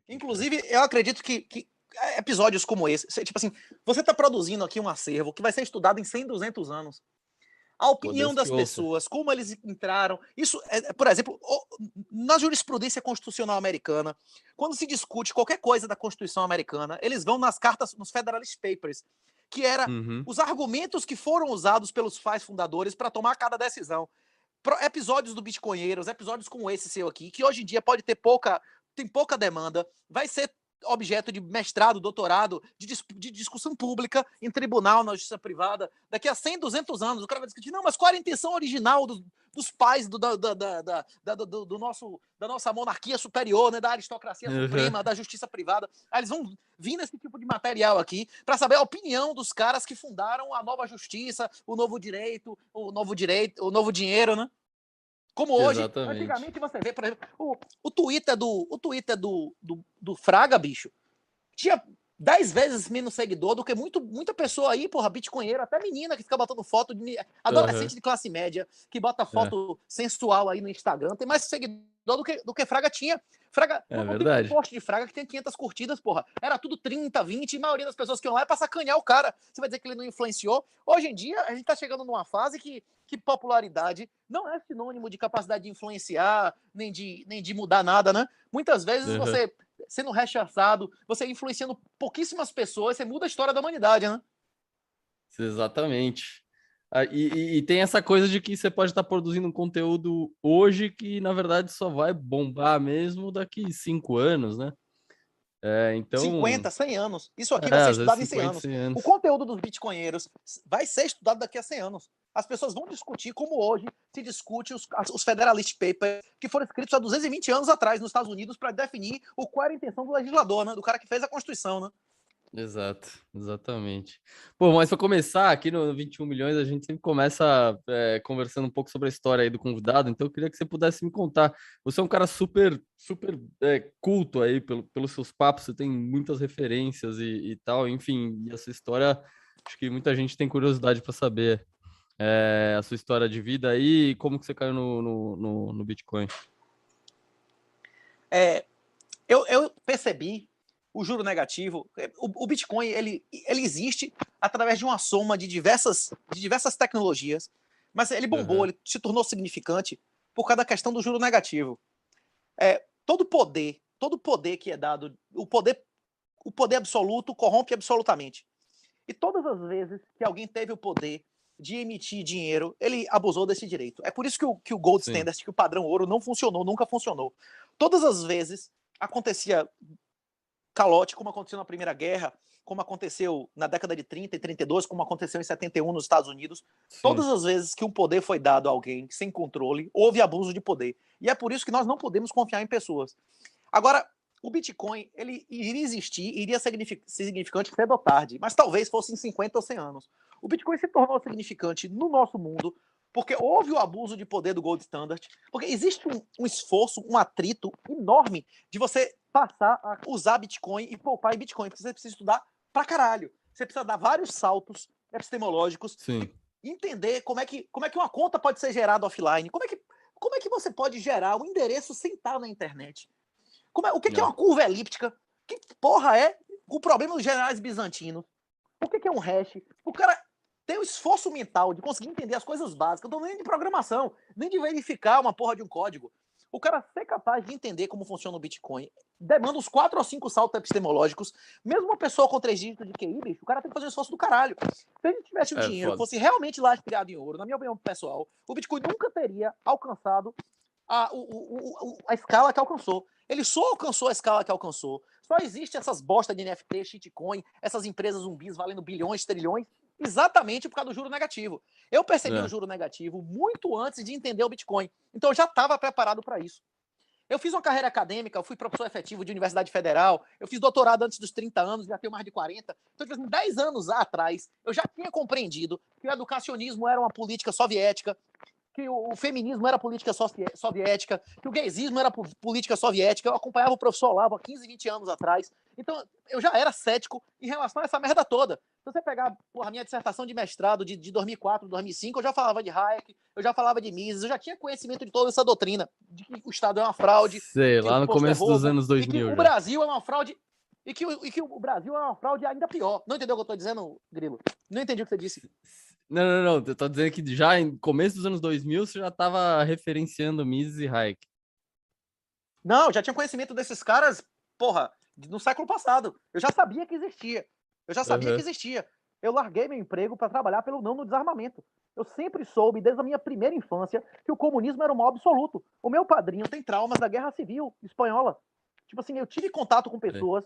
Inclusive, eu acredito que episódios como esse, tipo assim, você está produzindo aqui um acervo que vai ser estudado em 100, 200 anos. A opinião das pessoas, como eles entraram. Isso, por exemplo, na jurisprudência constitucional americana, quando se discute qualquer coisa da Constituição americana, eles vão nas cartas, nos Federalist Papers, que era os argumentos que foram usados pelos pais fundadores para tomar cada decisão. Episódios do Bitcoinheiros, episódios como esse seu aqui, que hoje em dia pode ter tem pouca demanda, vai ser objeto de mestrado, doutorado, de discussão pública em tribunal, na justiça privada, daqui a 100, 200 anos, o cara vai discutir, não, mas qual era a intenção original dos pais da nossa monarquia superior, né, da aristocracia suprema, da justiça privada. Aí eles vão vir nesse tipo de material aqui para saber a opinião dos caras que fundaram a nova justiça, o novo direito, o novo dinheiro, né? Como hoje, antigamente você vê, por exemplo, o Twitter do Fraga, bicho, tinha 10 vezes menos seguidor do que muita pessoa aí, porra, bitcoinheiro, até menina que fica botando foto, adolescente de classe média, que bota foto sensual aí no Instagram, tem mais seguidor do que Fraga tinha. Fraga, não tem um post de Fraga que tem 500 curtidas, porra. Era tudo 30, 20, e a maioria das pessoas que iam lá é pra sacanear o cara. Você vai dizer que ele não influenciou? Hoje em dia, a gente tá chegando numa fase que popularidade não é sinônimo de capacidade de influenciar, nem de mudar nada, né? Muitas vezes você, sendo rechaçado, você influenciando pouquíssimas pessoas, você muda a história da humanidade, né? Exatamente. E tem essa coisa de que você pode estar produzindo um conteúdo hoje que, na verdade, só vai bombar mesmo daqui 5 anos, né? Então... 50, 100 anos. Isso aqui vai ser estudado em 100 anos. O conteúdo dos bitcoinheiros vai ser estudado daqui a 100 anos. As pessoas vão discutir como hoje se discute os Federalist Papers, que foram escritos há 220 anos atrás nos Estados Unidos para definir qual era a intenção do legislador, né? Do cara que fez a Constituição, né? Exato, exatamente. Bom, mas para começar, aqui no 21 milhões, a gente sempre começa conversando um pouco sobre a história aí do convidado, então eu queria que você pudesse me contar. Você é um cara super culto aí pelos seus papos, você tem muitas referências e tal, enfim, e essa história, acho que muita gente tem curiosidade para saber a sua história de vida aí e como que você caiu no Bitcoin. Eu percebi o juro negativo, o Bitcoin, ele existe através de uma soma de diversas tecnologias, mas ele bombou, ele se tornou significante por causa da questão do juro negativo. Todo poder que é dado, o poder absoluto corrompe absolutamente. E todas as vezes que alguém teve o poder de emitir dinheiro, ele abusou desse direito. É por isso que o Gold Standard, que o padrão ouro não funcionou, nunca funcionou. Todas as vezes acontecia calote, como aconteceu na Primeira Guerra, como aconteceu na década de 30 e 32, como aconteceu em 71 nos Estados Unidos. Todas as vezes que um poder foi dado a alguém sem controle, houve abuso de poder. E é por isso que nós não podemos confiar em pessoas. Agora, o Bitcoin, ele iria existir, iria ser significante cedo ou tarde, mas talvez fosse em 50 ou 100 anos. O Bitcoin se tornou significante no nosso mundo porque houve o abuso de poder do Gold Standard, porque existe um esforço, um atrito enorme de você passar a usar Bitcoin e poupar em Bitcoin, porque você precisa estudar pra caralho. Você precisa dar vários saltos epistemológicos e entender como é que uma conta pode ser gerada offline, como é que você pode gerar um endereço sem estar na internet. O que é uma curva elíptica? Que porra é o problema dos generais bizantinos? O que é um hash? O cara tem o esforço mental de conseguir entender as coisas básicas, não nem de programação, nem de verificar uma porra de um código. O cara ser capaz de entender como funciona o Bitcoin demanda uns 4 ou 5 saltos epistemológicos. Mesmo uma pessoa com 3 dígitos de QI, bicho, o cara tem que fazer um esforço do caralho. Se ele tivesse um dinheiro que fosse realmente lastreado em ouro, na minha opinião pessoal, o Bitcoin nunca teria alcançado a escala que alcançou. Ele só alcançou a escala que alcançou. Só existe essas bostas de NFT, shitcoin, essas empresas zumbis valendo bilhões, trilhões, exatamente por causa do juro negativo. Eu percebi o juro negativo muito antes de entender o Bitcoin. Então eu já estava preparado para isso. Eu fiz uma carreira acadêmica, eu fui professor efetivo de Universidade Federal, eu fiz doutorado antes dos 30 anos, já tenho mais de 40. Então, tipo assim, 10 anos atrás, eu já tinha compreendido que o educacionismo era uma política soviética, que o feminismo era política soviética, que o gaysismo era política soviética. Eu acompanhava o professor Olavo há 15, 20 anos atrás. Então, eu já era cético em relação a essa merda toda. Se você pegar, porra, a minha dissertação de mestrado de 2004, 2005, eu já falava de Hayek, eu já falava de Mises, eu já tinha conhecimento de toda essa doutrina, de que o Estado é uma fraude, Sei, que o lá no imposto é começo dos roubo, anos e que 2000 o já. Brasil é uma fraude, e que o Brasil é uma fraude ainda pior. Não entendeu o que eu tô dizendo, Grilo? Não entendi o que você disse. Não. Eu tô dizendo que já em começo dos anos 2000 você já tava referenciando Mises e Hayek. Não, eu já tinha conhecimento desses caras, porra, no século passado. Eu já sabia que existia. Eu já sabia que existia. Eu larguei meu emprego para trabalhar pelo não no desarmamento. Eu sempre soube, desde a minha primeira infância, que o comunismo era o mal absoluto. O meu padrinho tem traumas da Guerra Civil Espanhola. Tipo assim, eu tive contato com pessoas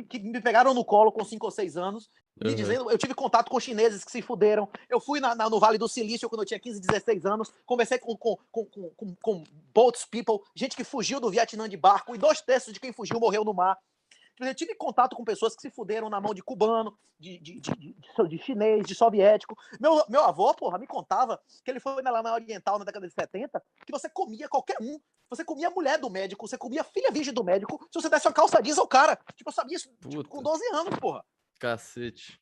que me pegaram no colo com 5 ou 6 anos, me dizendo, eu tive contato com chineses que se fuderam. Eu fui no Vale do Silício quando eu tinha 15, 16 anos, conversei com boats people, gente que fugiu do Vietnã de barco, e 2/3 de quem fugiu morreu no mar. Eu tive contato com pessoas que se fuderam na mão de cubano, de chinês, de soviético. Meu avô, porra, me contava que ele foi lá na Oriental na década de 70, que você comia qualquer um. Você comia a mulher do médico, você comia a filha virgem do médico, se você desse uma calça jeans ao cara. Tipo, eu sabia isso com 12 anos, porra. Cacete.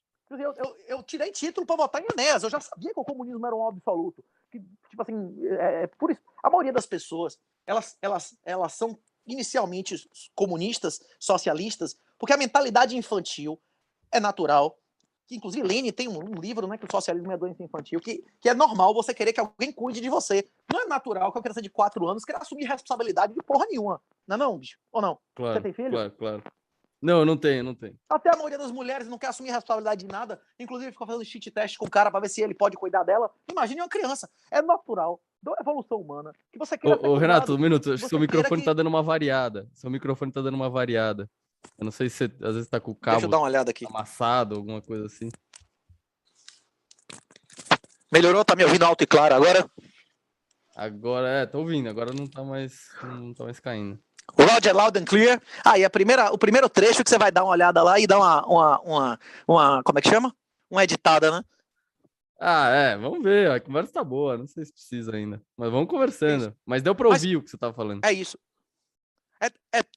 Eu tirei título pra votar em Enéas. Eu já sabia que o comunismo era um absoluto. Que, tipo assim, por isso, a maioria das pessoas, elas são inicialmente comunistas, socialistas, porque a mentalidade infantil é natural. Que, inclusive, Lenin tem um livro, né, que o socialismo é doença infantil, que é normal você querer que alguém cuide de você. Não é natural que uma criança de 4 anos queira assumir responsabilidade de porra nenhuma. Não, bicho? Ou não? Claro, Você tem filho? claro. Não, eu não tenho. Até a maioria das mulheres não quer assumir responsabilidade de nada, inclusive fica fazendo cheat test com o cara para ver se ele pode cuidar dela. Imagine uma criança. É natural da evolução humana que você queira ser Ô, Renato, cuidado, um minuto. Acho que seu você queira microfone que... tá dando uma variada. Eu não sei se você às vezes tá com o Deixa eu cabo dar uma olhada aqui. amassado, alguma coisa assim. Melhorou? Tá me ouvindo alto e claro agora? Agora, tô ouvindo. Agora não tá mais caindo. Roger, loud and clear. E o primeiro trecho que você vai dar uma olhada lá e dar uma como é que chama? Uma editada, né? Vamos ver. A conversa tá boa. Não sei se precisa ainda. Mas vamos conversando. Isso. Mas deu pra ouvir o que você tava falando. É isso.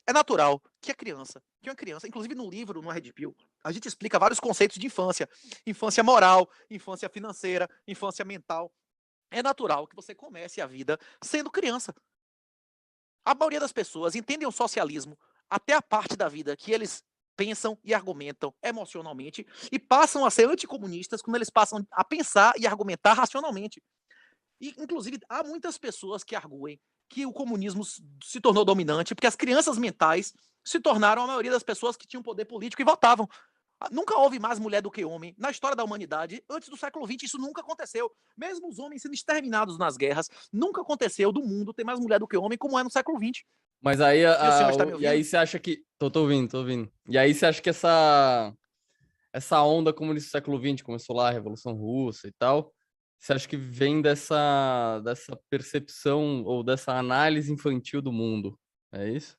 É natural que uma criança, inclusive no livro, no Red Pill, a gente explica vários conceitos de infância. Infância moral, infância financeira, infância mental. É natural que você comece a vida sendo criança. A maioria das pessoas entendem o socialismo até a parte da vida que eles pensam e argumentam emocionalmente e passam a ser anticomunistas quando eles passam a pensar e argumentar racionalmente. E, inclusive, há muitas pessoas que arguem que o comunismo se tornou dominante porque as crianças mentais se tornaram a maioria das pessoas que tinham poder político e votavam. Nunca houve mais mulher do que homem na história da humanidade. Antes do século XX, isso nunca aconteceu. Mesmo os homens sendo exterminados nas guerras, nunca aconteceu do mundo ter mais mulher do que homem, como é no século XX. Mas aí, E o senhor está me e aí ouvindo? você acha que... Tô ouvindo. E aí você acha que essa onda comunista do século XX começou lá, a Revolução Russa e tal, você acha que vem dessa percepção ou dessa análise infantil do mundo? É isso?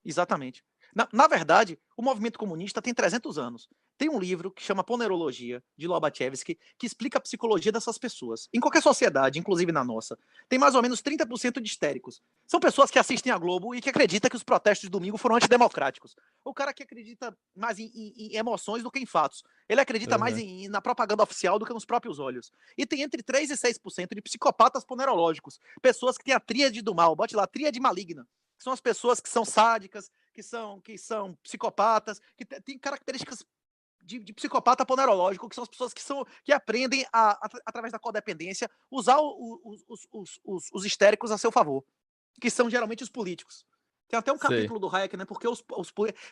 Exatamente. Na verdade, o movimento comunista tem 300 anos. Tem um livro que chama Ponerologia, de Lobachevsky, que explica a psicologia dessas pessoas. Em qualquer sociedade, inclusive na nossa, tem mais ou menos 30% de histéricos. São pessoas que assistem a Globo e que acreditam que os protestos de domingo foram antidemocráticos. O cara que acredita mais em emoções do que em fatos. Ele acredita mais na propaganda oficial do que nos próprios olhos. E tem entre 3 e 6% de psicopatas ponerológicos. Pessoas que têm a tríade do mal. Bote lá, tríade maligna. São as pessoas que são sádicas, que são psicopatas, que têm características de psicopata ponerológico, que são as pessoas que aprendem, através da codependência, usar os histéricos a seu favor, que são geralmente os políticos. Tem até um capítulo do Hayek, né? Porque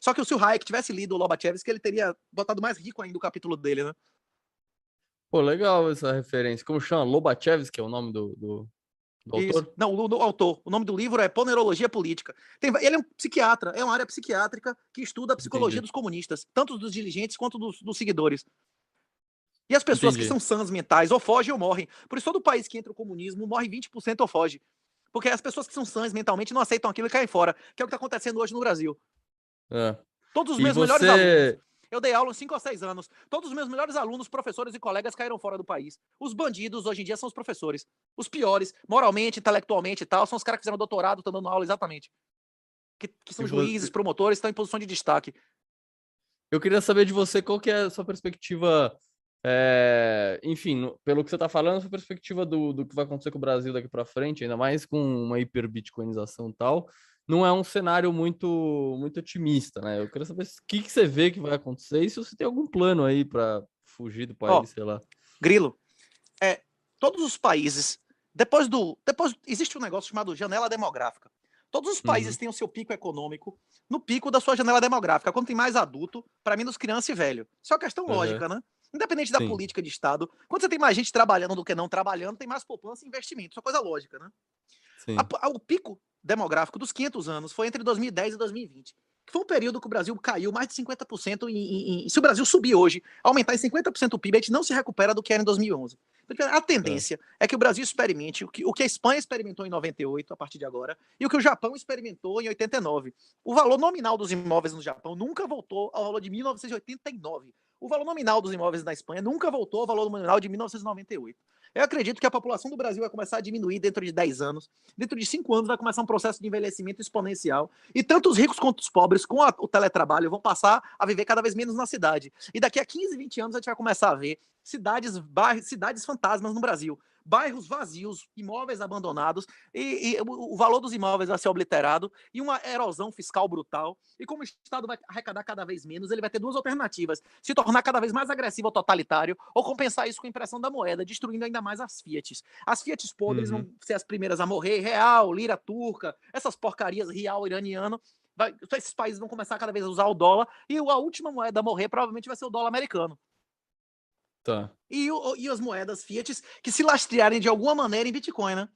só que se o Hayek tivesse lido o Lobachevsky, ele teria botado mais rico ainda o capítulo dele, né? Pô, legal essa referência. Como chama? Lobachevsky, que é o nome do Isso. autor? Não, do autor. O nome do livro é Ponerologia Política. Ele é um psiquiatra, é uma área psiquiátrica que estuda a psicologia dos comunistas, tanto dos dirigentes quanto dos seguidores. E as pessoas que são sãs mentais ou fogem ou morrem. Por isso, todo país que entra o comunismo morre 20% ou foge. Porque as pessoas que são sãs mentalmente não aceitam aquilo e caem fora, que é o que está acontecendo hoje no Brasil. Todos os E meus melhores alunos, eu dei aula há 5 ou 6 anos. Todos os meus melhores alunos, professores e colegas caíram fora do país. Os bandidos, hoje em dia, são os professores. Os piores, moralmente, intelectualmente e tal, são os caras que fizeram doutorado, estão dando aula exatamente. Que são juízes, promotores, estão em posição de destaque. Eu queria saber de você qual que é a sua perspectiva Enfim, pelo que você está falando, a perspectiva do que vai acontecer com o Brasil daqui para frente, ainda mais com uma hiperbitcoinização e tal, não é um cenário muito otimista, né? Eu queria saber o que você vê que vai acontecer e se você tem algum plano aí para fugir do Ó, país, sei lá. Grilo, todos os países, depois existe um negócio chamado janela demográfica. Todos os países Uhum, têm o seu pico econômico no pico da sua janela demográfica. Quando tem mais adulto, para menos criança e velho. Isso é uma questão uhum, lógica, né? Independente da sim, política de Estado, quando você tem mais gente trabalhando do que não trabalhando, tem mais poupança e investimento. Isso é coisa lógica, né? sim. O pico demográfico dos 500 anos foi entre 2010 e 2020, que foi um período que o Brasil caiu mais de 50%. Se o Brasil subir hoje, aumentar em 50% o PIB, a gente não se recupera do que era em 2011. Então, a É. tendência é que o Brasil experimente o que a Espanha experimentou em 98, a partir de agora, e o que o Japão experimentou em 89. O valor nominal dos imóveis no Japão nunca voltou ao valor de 1989. O valor nominal dos imóveis na Espanha nunca voltou ao valor nominal de 1998. Eu acredito que a população do Brasil vai começar a diminuir dentro de 10 anos. Dentro de 5 anos vai começar um processo de envelhecimento exponencial. E tanto os ricos quanto os pobres, com o teletrabalho, vão passar a viver cada vez menos na cidade. E daqui a 15, 20 anos a gente vai começar a ver cidades fantasmas no Brasil. Bairros vazios, imóveis abandonados, e o valor dos imóveis vai ser obliterado, e uma erosão fiscal brutal. E como o Estado vai arrecadar cada vez menos, ele vai ter duas alternativas: se tornar cada vez mais agressivo ou totalitário, ou compensar isso com a impressão da moeda, destruindo ainda mais as Fiats. As Fiats podres Uhum. vão ser as primeiras a morrer, real, lira turca, essas porcarias, real iraniano. Esses países vão começar cada vez a usar o dólar, e a última moeda a morrer provavelmente vai ser o dólar americano. Tá. E as moedas Fiat que se lastrearem de alguma maneira em Bitcoin, né?